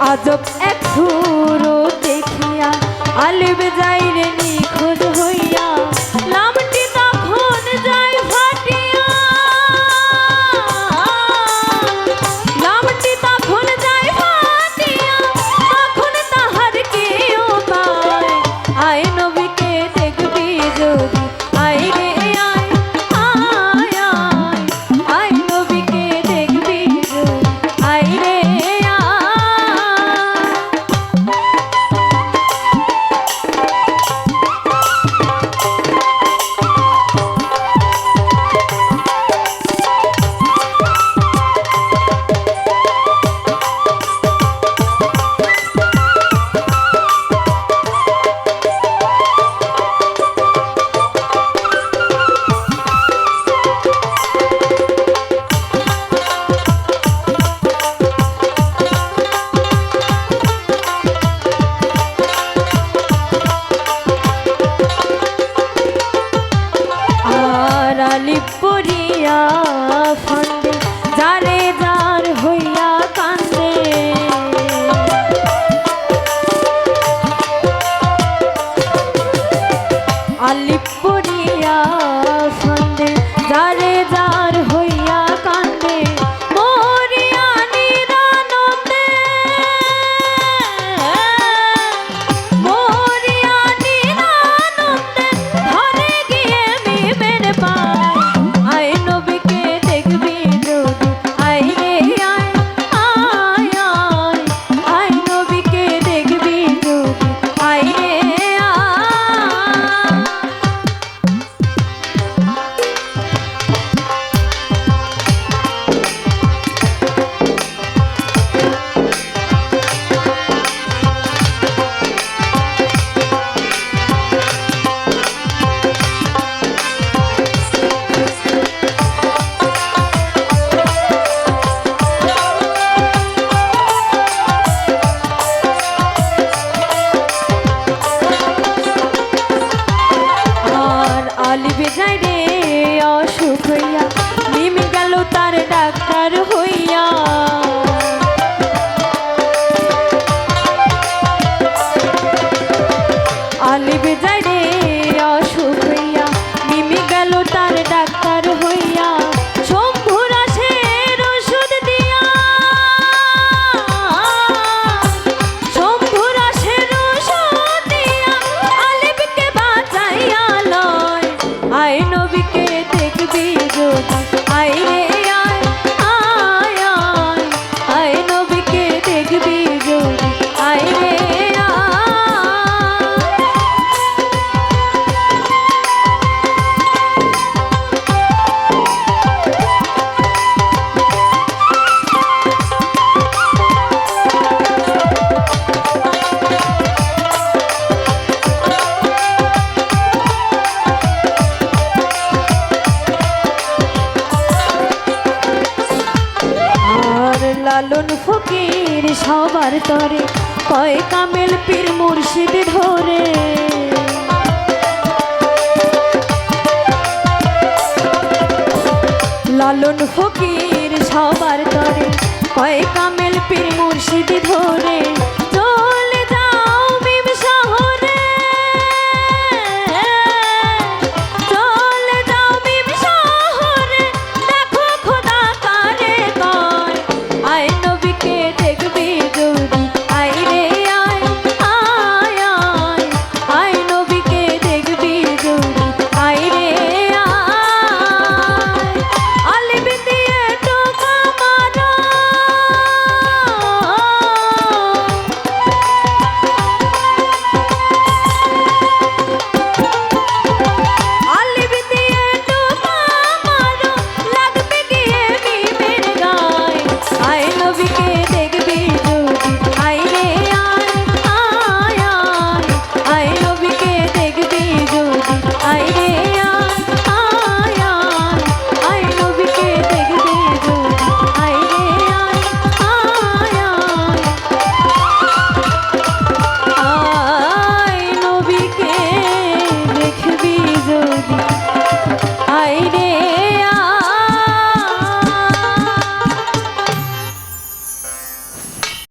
আজব এক সুরো দেখিয়া আলিব যাই রে নিখোঁজ হইয়া লামটি তখন যাই ফাটিয়া লামটি তখন যাই ফাটিয়া তখন তাহার কেউ পায় আয় নবীকে দেখবি যদি আয় রে আয় আয় আয় আয় নবীকে দেখবি যদি আয় রে পড়িয়া ফান্দে যারে যার হইয়া কান্দে আলিপ পড়িয়া ফান্দে যারে যার হইয়া কান্দে মরিয়া নিরানন্দে মরিয়া নিরানন্দে ধরে গিয়ে মিমের পা আলিবে যাই রে অসুখ হইয়া নিম গেল তার ডাক্তার হইয়া আলিবে যাই রে অসুখ হইয়া নিম গেল তার ডাক্তার হইয়া শম্ভুর আসের ওষুধ দিয়া শম্ভুর আসের ওষুধ দিয়া আলিবকে বাঁচাইয়া লয় আয় নবীকে দেখবি যদি লালন ফকির সবার তরে কয় কামেল পীর মুর্শিদ ধরে। লালন ফকির সবার তরে কয় কামেল পীর মুর্শিদ ধরে।